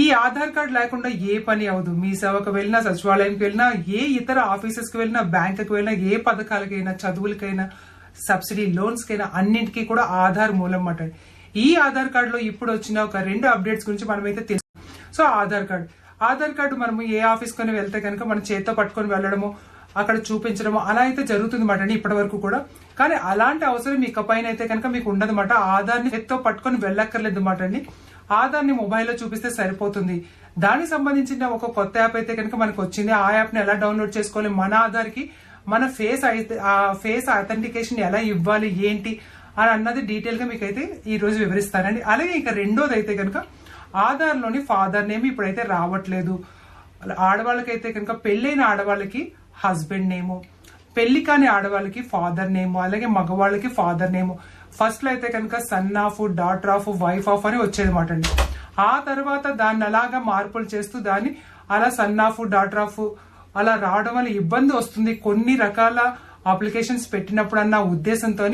ఈ ఆధార్ కార్డు లేకుండా ఏ పని అవదు. మీ సేవకు వెళ్ళినా, సచివాలయంకి వెళ్ళినా, ఏ ఇతర ఆఫీసెస్ కి వెళ్ళినా, బ్యాంకుకి వెళ్ళినా, ఏ పథకాలకైనా, చదువులకైనా, సబ్సిడీ లోన్స్ కైనా అన్నింటికీ కూడా ఆధార్ మూలం మాట. ఈ ఆధార్ కార్డులో ఇప్పుడు వచ్చిన ఒక 2 అప్డేట్స్ గురించి మనమైతే తెలుసు. సో ఆధార్ కార్డు మనము ఏ ఆఫీస్ కొని వెళ్తే కనుక మన చేతితో పట్టుకొని వెళ్ళడము, అక్కడ చూపించడము అలా అయితే జరుగుతుంది మాట అండి ఇప్పటి వరకు కూడా. కానీ అలాంటి అవసరం మీకు పైన అయితే కనుక మీకు ఉండదు మాట. ఆధార్ని చేతితో పట్టుకొని వెళ్ళక్కర్లేదు మాట అండి. ఆధార్ని మొబైల్లో చూపిస్తే సరిపోతుంది. దానికి సంబంధించిన ఒక కొత్త యాప్ అయితే కనుక మనకు వచ్చింది. ఆ యాప్ ని ఎలా డౌన్లోడ్ చేసుకోవాలి, మన ఆధార్కి మన ఫేస్ అథెంటికేషన్ ఎలా ఇవ్వాలి, ఏంటి అని అన్నది డీటెయిల్ గా మీకైతే ఈ రోజు వివరిస్తానండి. అలాగే ఇక రెండోది అయితే కనుక ఆధార్ లోని ఫాదర్ నేమ్ ఇప్పుడైతే రావట్లేదు. ఆడవాళ్ళకైతే కనుక పెళ్ళైన ఆడవాళ్ళకి హస్బెండ్ నేము, పెళ్లి కాని ఆడవాళ్ళకి ఫాదర్ నేము, అలాగే మగవాళ్ళకి ఫాదర్ నేము. ఫస్ట్ లో అయితే కనుక son of, daughter of, wife of అని వచ్చేది మాట అండి. ఆ తర్వాత దాన్ని అలాగా మార్పులు చేస్తూ దాన్ని అలా సన్ ఆఫ్, డాటర్ ఆఫ్ అలా రావడం వల్ల ఇబ్బంది వస్తుంది కొన్ని రకాల అప్లికేషన్స్ పెట్టినప్పుడు అన్న ఉద్దేశంతో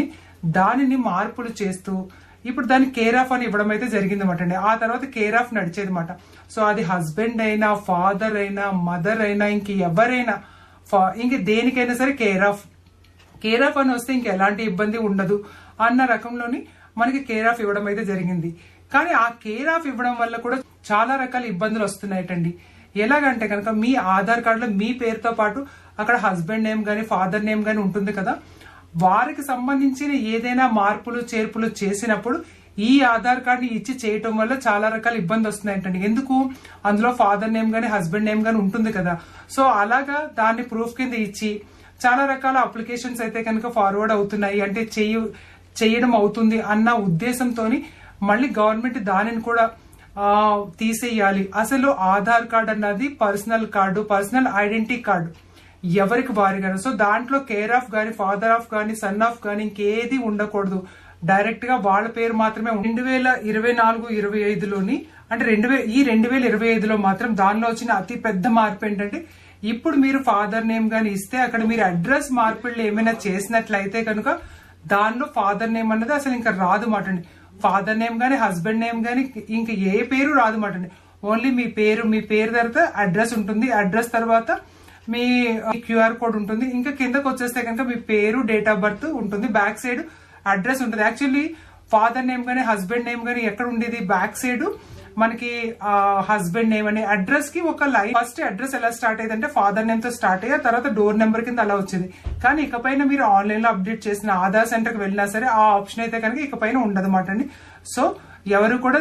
దానిని మార్పులు చేస్తూ ఇప్పుడు దాన్ని కేర్ ఆఫ్ అని ఇవ్వడం అయితే జరిగింది అనమాట అండి. ఆ తర్వాత కేర్ ఆఫ్ నడిచేది మాట. సో అది హస్బెండ్ అయినా, ఫాదర్ అయినా, మదర్ అయినా, ఇంక ఎవరైనా ఇంక దేనికైనా సరే కేర్ ఆఫ్ అని వస్తే ఇంక ఎలాంటి ఇబ్బంది ఉండదు అన్న రకంలోని మనకి కేర్ ఆఫ్ ఇవ్వడం అయితే జరిగింది. కానీ ఆ కేర్ ఆఫ్ ఇవ్వడం వల్ల కూడా చాలా రకాల ఇబ్బందులు వస్తున్నాయటండి. ఎలాగంటే కనుక మీ ఆధార్ కార్డులో మీ పేరుతో పాటు అక్కడ హస్బెండ్ నేమ్ గానీ, ఫాదర్ నేమ్ గానీ ఉంటుంది కదా, వారికి సంబంధించిన ఏదైనా మార్పులు చేర్పులు చేసినప్పుడు ఈ ఆధార్ కార్డుని ఇచ్చి చేయటం వల్ల చాలా రకాల ఇబ్బంది వస్తున్నాయంటండి. ఎందుకు, అందులో ఫాదర్ నేమ్ గానీ, హస్బెండ్ నేమ్ గానీ ఉంటుంది కదా. సో అలాగా దాన్ని ప్రూఫ్ కింద ఇచ్చి చాలా రకాల అప్లికేషన్స్ అయితే కనుక ఫార్వర్డ్ అవుతున్నాయి, అంటే చేయడం అవుతుంది అన్న ఉద్దేశంతో మళ్ళీ గవర్నమెంట్ దానిని కూడా తీసేయాలి. అసలు ఆధార్ కార్డు అన్నది personal card, personal identity card, ఎవరికి వారిగా. సో దాంట్లో కేర్ ఆఫ్ గానీ, ఫాదర్ ఆఫ్ గానీ, సన్ ఆఫ్ గానీ ఇంకేది ఉండకూడదు. డైరెక్ట్ గా వాళ్ళ పేరు మాత్రమే. 2024-25లోని అంటే 2025లో మాత్రం దానిలో వచ్చిన అతి పెద్ద మార్పు ఏంటంటే ఇప్పుడు మీరు ఫాదర్ నేమ్ గానీ ఇస్తే అక్కడ మీరు అడ్రస్ మార్పులు ఏమైనా చేసినట్లయితే కనుక దానిలో ఫాదర్ నేమ్ అన్నది అసలు ఇంకా రాదు మాట అండి. ఫాదర్ నేమ్ గానీ, హస్బెండ్ నేమ్ గానీ ఇంకా ఏ పేరు రాదు మాట అండి. ఓన్లీ మీ పేరు తర్వాత అడ్రస్ ఉంటుంది. అడ్రస్ తర్వాత మీ క్యూఆర్ కోడ్ ఉంటుంది. ఇంకా కిందకు వచ్చేస్తే కనుక మీ పేరు, డేట్ ఆఫ్ బర్త్ ఉంటుంది. బ్యాక్ సైడ్ అడ్రస్ ఉంటుంది. యాక్చువల్లీ ఫాదర్ నేమ్ గానీ, హస్బెండ్ నేమ్ గానీ ఎక్కడ ఉండేది, బ్యాక్ సైడ్ మనకి హస్బెండ్ నేమ్ అనే అడ్రస్ కి ఒక లైన్. ఫస్ట్ అడ్రస్ ఎలా స్టార్ట్ అయ్యేది అంటే ఫాదర్ నేమ్ తో స్టార్ట్ అయ్యి తర్వాత డోర్ నెంబర్ కింద అలా వచ్చేది. కానీ ఇకపైన మీరు ఆన్లైన్ లో అప్డేట్ చేసిన ఆధార్ సెంటర్ కి వెళ్ళినా సరే ఆ ఆప్షన్ అయితే కనుక ఇకపైన ఉండదన్నమాట అండి. సో ఎవరు కూడా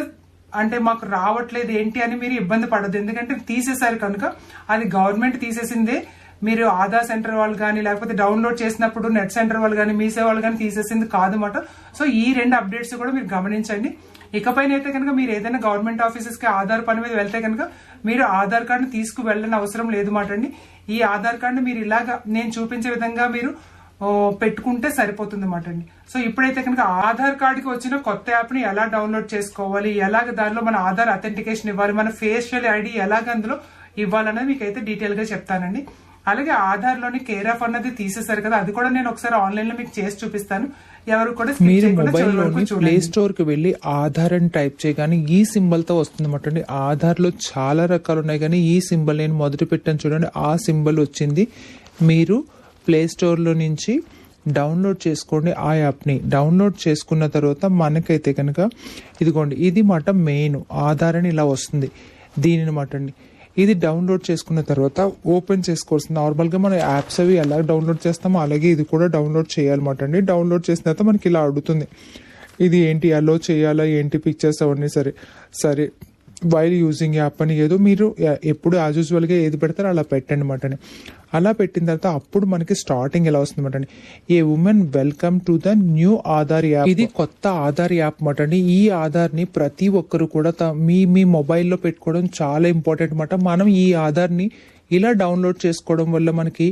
అంటే మాకు రావట్లేదు ఏంటి అని మీరు ఇబ్బంది పడదు. ఎందుకంటే తీసేశారు కనుక, అది గవర్నమెంట్ తీసేసిందే. మీరు ఆధార్ సెంటర్ వాళ్ళు కానీ, లేకపోతే డౌన్లోడ్ చేసినప్పుడు నెట్ సెంటర్ వాళ్ళు కానీ, మీ సేవ వాళ్ళు కానీ తీసేసింది కాదన్నమాట. సో ఈ 2 అప్డేట్స్ కూడా మీరు గమనించండి. ఇకపైన అయితే కనుక మీరు ఏదైనా గవర్నమెంట్ ఆఫీసెస్ కి ఆధార్ పని మీద వెళ్తే కనుక మీరు ఆధార్ కార్డుని తీసుకు వెళ్ళని అవసరం లేదు మాట అండి. ఈ ఆధార్ కార్డుని మీరు ఇలాగా నేను చూపించే విధంగా మీరు పెట్టుకుంటే సరిపోతుంది మాట అండి. సో ఇప్పుడైతే కనుక ఆధార్ కార్డుకి వచ్చిన కొత్త యాప్ ని ఎలా డౌన్లోడ్ చేసుకోవాలి, ఎలాగ దానిలో మన ఆధార్ అథెంటికేషన్ ఇవ్వాలి, మన ఫేషియల్ ఐడి ఎలాగ అందులో ఇవ్వాలన్నది మీకైతే డీటెయిల్ గా చెప్తానండి. అలాగే ఆధార్ లోని కేర్ ఆఫ్ అన్నది తీసేశారు కదా, అది కూడా నేను ఒకసారి ఆన్లైన్ లో మీకు చేసి చూపిస్తాను. ఎవరు కూడా మీరు మొబైల్లోని ప్లే స్టోర్ కి వెళ్ళి ఆధార్ అని టైప్ చేయగానే ఈ సింబల్ తో వస్తుంది అన్నమాట. ఆధార్ లో చాలా రకాలు ఉన్నాయి, కానీ ఈ సింబల్ నేను మొదటి పెట్టాను చూడండి, ఆ సింబల్ వచ్చింది. మీరు ప్లే స్టోర్ లో నుంచి డౌన్లోడ్ చేసుకోండి. ఆ యాప్ని డౌన్లోడ్ చేసుకున్న తర్వాత మనకైతే కనుక ఇదిగోండి, ఇది మాట మెయిన్ ఆధార్ అని ఇలా వస్తుంది. దీనిని మాట అండి, ఇది డౌన్లోడ్ చేసుకున్న తర్వాత ఓపెన్ చేసుకోవాల్సింది. నార్మల్గా మన యాప్స్ అవి ఎలా డౌన్లోడ్ చేస్తామో అలాగే ఇది కూడా డౌన్లోడ్ చేయాలన్నమాట అండి. డౌన్లోడ్ చేసిన తర్వాత మనకి ఇలా అడుగుతుంది, ఇది ఏంటి అలో చేయాలా ఏంటి, పిక్చర్స్ అవన్నీ సరే వైల్ యూజింగ్ యాప్ అని ఏదో మీరు ఎప్పుడు యాజ్ యూజువల్గా ఏది పెడతారో అలా పెట్టండి మాట అండి. అలా పెట్టిన తర్వాత అప్పుడు మనకి స్టార్టింగ్ ఎలా వస్తుంది మాట అండి, a women welcome to the new Aadhaar app. ఇది కొత్త ఆధార్ యాప్ మాట అండి. ఈ ఆధార్ని ప్రతి ఒక్కరు కూడా మీ మొబైల్లో పెట్టుకోవడం చాలా ఇంపార్టెంట్ మాట. మనం ఈ ఆధార్ని ఇలా డౌన్లోడ్ చేసుకోవడం వల్ల మనకి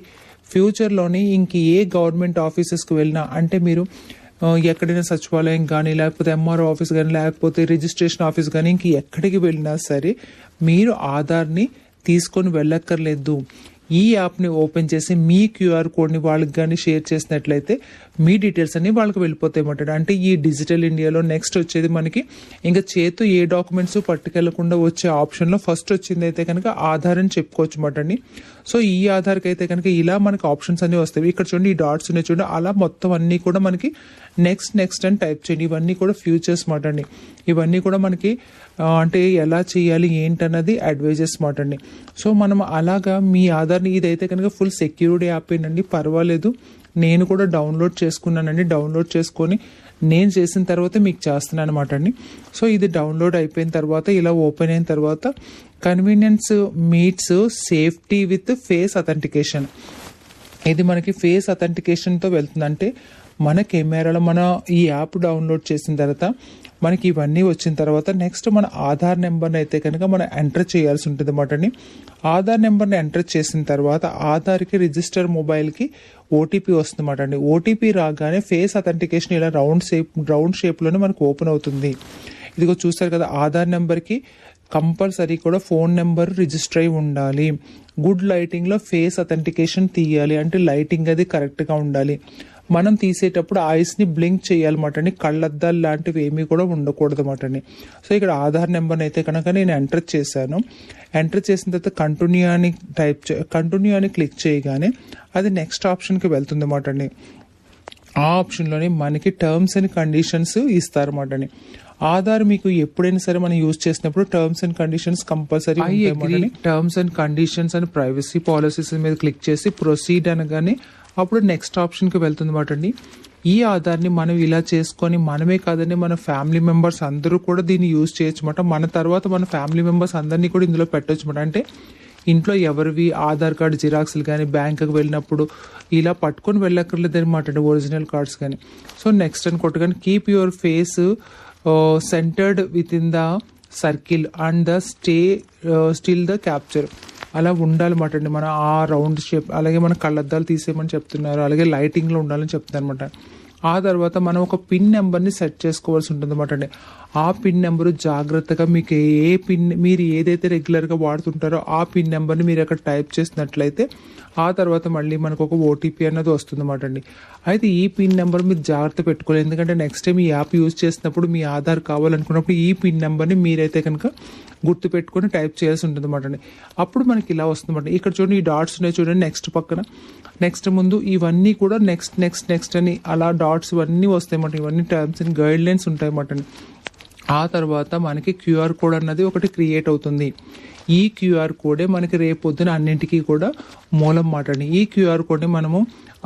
ఫ్యూచర్లోని ఇంక ఏ గవర్నమెంట్ ఆఫీసెస్కి వెళ్ళినా, అంటే మీరు ఎక్కడైనా సచివాలయం కానీ, లేకపోతే ఎంఆర్ఓ ఆఫీస్ కానీ, లేకపోతే రిజిస్ట్రేషన్ ఆఫీస్ కానీ, ఇంక ఎక్కడికి వెళ్ళినా సరే మీరు ఆధార్ని తీసుకొని వెళ్ళక్కర్లేదు. ఈ యాప్ని ఓపెన్ చేసి మీ క్యూఆర్ కోడ్ని వాళ్ళకి కానీ షేర్ చేసినట్లయితే మీ డీటెయిల్స్ అన్ని వాళ్ళకి వెళ్ళిపోతాయి అన్నమాట. అంటే ఈ డిజిటల్ ఇండియాలో నెక్స్ట్ వచ్చేది మనకి ఇంకా చేతు ఏ డాక్యుమెంట్స్ పట్టుకెళ్లకుండా వచ్చే ఆప్షన్లో ఫస్ట్ వచ్చింది అయితే కనుక ఆధార్ అని చెప్పుకోవచ్చు అన్నమాట అండి. సో ఈ ఆధార్కి అయితే కనుక ఇలా మనకి ఆప్షన్స్ అన్ని వస్తాయి. ఇక్కడ చూడండి ఈ డాట్స్ ఉన్నాయి చూడండి, అలా మొత్తం అన్ని కూడా మనకి నెక్స్ట్ అని టైప్ చేయండి. ఇవన్నీ కూడా ఫ్యూచర్స్ మాట అండి. ఇవన్నీ కూడా మనకి అంటే ఎలా చేయాలి ఏంటన్నది అడ్వైజెస్ మాట అండి. సో మనం అలాగా మీ ఆధార్ని ఇదైతే కనుక ఫుల్ సెక్యూరిటీ యాప్ ఏంటండి, పర్వాలేదు. నేను కూడా డౌన్లోడ్ చేసుకున్నానండి. డౌన్లోడ్ చేసుకొని నేను చేసిన తర్వాత మీకు చేస్తున్నాను అనమాట అండి. సో ఇది డౌన్లోడ్ అయిపోయిన తర్వాత ఇలా ఓపెన్ అయిన తర్వాత convenience meets safety with face authentication, ఇది మనకి ఫేస్ అథెంటికేషన్తో వెళ్తుంది. అంటే మన కెమెరాలో మన ఈ యాప్ డౌన్లోడ్ చేసిన తర్వాత మనకి ఇవన్నీ వచ్చిన తర్వాత నెక్స్ట్ మన ఆధార్ నెంబర్ని అయితే కనుక మనం ఎంటర్ చేయాల్సి ఉంటుంది అన్నమాట అండి. ఆధార్ నెంబర్ని ఎంటర్ చేసిన తర్వాత ఆధార్కి రిజిస్టర్ మొబైల్కి ఓటీపీ వస్తుంది అన్నమాట అండి. ఓటీపీ రాగానే ఫేస్ అథెంటికేషన్ ఇలా రౌండ్ షేప్లోనే మనకు ఓపెన్ అవుతుంది. ఇదిగో చూస్తారు కదా, ఆధార్ నెంబర్కి కంపల్సరీ కూడా ఫోన్ నెంబర్ రిజిస్టర్ అయి ఉండాలి. గుడ్ లైటింగ్లో ఫేస్ అథెంటికేషన్ తీయాలి, అంటే లైటింగ్ అది కరెక్ట్గా ఉండాలి. మనం తీసేటప్పుడు ఐస్ని బ్లింక్ చేయాలన్నమాట అండి. కళ్ళద్దాలు లాంటివి ఏమీ కూడా ఉండకూడదు అన్నమాట అండి. సో ఇక్కడ ఆధార్ నెంబర్ని అయితే కనుక నేను ఎంటర్ చేశాను. ఎంటర్ చేసిన తర్వాత కంటిన్యూ అని క్లిక్ చేయగానే అది నెక్స్ట్ ఆప్షన్కి వెళ్తుంది అన్నమాట అండి. ఆ ఆప్షన్లోనే మనకి టర్మ్స్ అండ్ కండిషన్స్ ఇస్తారన్నమాట అండి. ఆధార్ మీకు ఎప్పుడైనా సరే మనం యూజ్ చేసినప్పుడు terms and conditions compulsory terms and conditions and privacy policies మీద క్లిక్ చేసి ప్రొసీడ్ అనగానే అప్పుడు నెక్స్ట్ ఆప్షన్కి వెళ్తుంది అన్నమాట అండి. ఈ ఆధార్ని మనం ఇలా చేసుకొని మనమే కాదండి మన ఫ్యామిలీ మెంబర్స్ అందరూ కూడా దీన్ని యూజ్ చేయొచ్చు అన్నమాట. మన తర్వాత మన ఫ్యామిలీ మెంబర్స్ అందరినీ కూడా ఇందులో పెట్టొచ్చు అన్నమాట. అంటే ఇంట్లో ఎవరివి ఆధార్ కార్డు జిరాక్స్లు కానీ బ్యాంకుకి వెళ్ళినప్పుడు ఇలా పట్టుకొని వెళ్ళక్కర్లేదు అనమాట అండి, ఒరిజినల్ కార్డ్స్ కానీ. సో నెక్స్ట్ అని కొట్టగానే keep your face centred with in the circle and the still the capture, అలా ఉండాలన్నమాట అండి. మన ఆ రౌండ్ షేప్, అలాగే మన కళ్ళద్దాలు తీసేయమని చెప్తున్నారు, అలాగే లైటింగ్లో ఉండాలని చెప్తున్నారు అనమాట. ఆ తర్వాత మనం ఒక పిన్ నెంబర్ని సెట్ చేసుకోవాల్సి ఉంటుంది అన్నమాట అండి. ఆ పిన్ నెంబరు జాగ్రత్తగా మీకు ఏ పిన్ మీరు ఏదైతే రెగ్యులర్గా వాడుతుంటారో ఆ పిన్ నెంబర్ని మీరు అక్కడ టైప్ చేసినట్లయితే ఆ తర్వాత మళ్ళీ మనకు ఒక ఓటీపీ అన్నది వస్తుంది అన్నమాట అండి. అయితే ఈ పిన్ నెంబర్ మీరు జాగ్రత్త పెట్టుకోవాలి, ఎందుకంటే నెక్స్ట్ టైం ఈ యాప్ యూజ్ చేసినప్పుడు మీ ఆధార్ కావాలనుకున్నప్పుడు ఈ పిన్ నెంబర్ని మీరైతే కనుక గుర్తు పెట్టుకొని టైప్ చేయాల్సి ఉంటుంది అన్నమాట అండి. అప్పుడు మనకి ఇలా వస్తుంది అన్నమాట. ఇక్కడ చూడండి ఈ డాట్స్ ఉన్నాయి చూడండి, నెక్స్ట్ పక్కన నెక్స్ట్ ముందు ఇవన్నీ కూడా నెక్స్ట్ అని అలా డాట్స్ ఇవన్నీ వస్తాయి అన్నమాట. ఇవన్నీ టర్మ్స్ అండ్ గైడ్ లైన్స్ ఉంటాయి అన్నమాట అండి. ఆ తర్వాత మనకి క్యూఆర్ కోడ్ అన్నది ఒకటి క్రియేట్ అవుతుంది. ఈ క్యూఆర్ కోడే మనకి రేపొద్దున అన్నింటికీ కూడా మూలం మాట అండి. ఈ క్యూఆర్ కోడ్ని మనము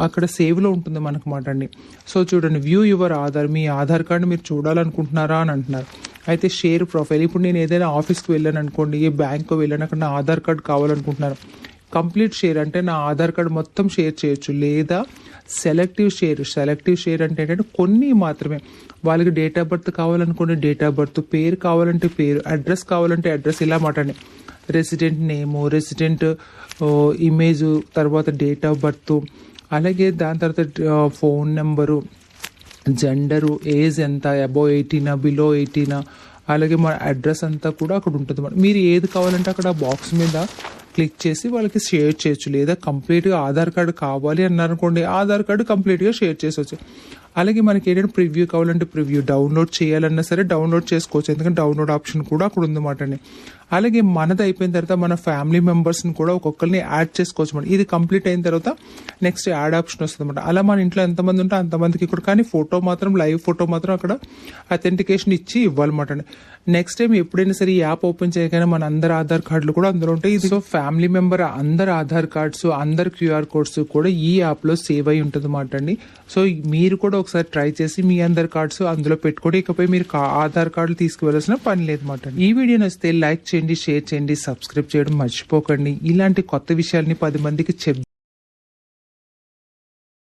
అక్కడ సేవ్లో ఉంటుంది మనకు మాట అండి. సో చూడండి, view your Aadhaar, me Aadhaar card మీరు చూడాలనుకుంటున్నారా అని అంటున్నారు. అయితే షేర్ ప్రొఫైల్, ఇప్పుడు నేను ఏదైనా ఆఫీస్కి వెళ్ళాను అనుకోండి, ఏ బ్యాంక్కి వెళ్ళాను, అక్కడ నా ఆధార్ కార్డు కావాలనుకుంటున్నాను. కంప్లీట్ షేర్ అంటే నా ఆధార్ కార్డు మొత్తం షేర్ చేయొచ్చు, లేదా సెలెక్టివ్ షేర్ అంటే ఏంటంటే కొన్ని మాత్రమే. వాళ్ళకి డేట్ ఆఫ్ బర్త్ కావాలనుకోండి డేట్ ఆఫ్ బర్త్, పేరు కావాలంటే పేరు, అడ్రస్ కావాలంటే అడ్రస్, ఇలా మాట్లాడండి. రెసిడెంట్ నేము, రెసిడెంట్ ఇమేజ్, తర్వాత డేట్ ఆఫ్ బర్త్, అలాగే దాని తర్వాత ఫోన్ నెంబరు, జెండరు, ఏజ్ ఎంత, అబోవ్ 18 బిలో 18, అలాగే మన అడ్రస్ అంతా కూడా అక్కడ ఉంటుంది. మీరు ఏది కావాలంటే అక్కడ బాక్స్ మీద క్లిక్ చేసి వాళ్ళకి షేర్ చేయొచ్చు, లేదా కంప్లీట్గా ఆధార్ కార్డు కావాలి అన్నారనుకోండి ఆధార్ కార్డు కంప్లీట్గా షేర్ చేసవచ్చు. అలాగే మనకి ఏంటంటే ప్రివ్యూ కావాలంటే ప్రివ్యూ, డౌన్లోడ్ చేయాలన్నా సరే డౌన్లోడ్ చేసుకోవచ్చు, ఎందుకంటే డౌన్లోడ్ ఆప్షన్ కూడా అక్కడ ఉందన్నమాట అండి. అలాగే మనది అయిపోయిన తర్వాత మన ఫ్యామిలీ మెంబర్స్ని కూడా ఒక్కొక్కరిని యాడ్ చేసుకోవచ్చు అన్నమాట. ఇది కంప్లీట్ అయిన తర్వాత నెక్స్ట్ యాడ్ ఆప్షన్ వస్తుంది అన్నమాట. అలా మన ఇంట్లో ఎంతమంది ఉంటే అంతమందికి కూడా, కానీ ఫోటో మాత్రం లైవ్ ఫోటో మాత్రం అక్కడ అథెంటికేషన్ ఇచ్చి ఇవ్వాలన్నమాట అండి. నెక్స్ట్ టైం ఎప్పుడైనా సరే ఈ యాప్ ఓపెన్ చేయగానే మన అందరి ఆధార్ కార్డులు కూడా అందులో ఉంటాయి. ఇది సో ఫ్యామిలీ మెంబర్ అందరి ఆధార్ కార్డ్స్, అందరి క్యూఆర్ కోడ్స్ కూడా ఈ యాప్లో సేవ్ అయి ఉంటుంది అన్నమాట అండి. సో మీరు కూడా ఒకసారి ట్రై చేసి మీ అందరి కార్డ్స్ అందులో పెట్టుకోండి. ఇకపై మీరు ఆధార్ కార్డులు తీసుకువెళ్ళాల్సిన పని లేదన్నమాట. ఈ వీడియో నచ్చితే లైక్ చేయండి, షేర్ చేయండి, సబ్స్క్రైబ్ చేయడం మర్చిపోకండి. ఇలాంటి కొత్త విషయాల్ని 10 మందికి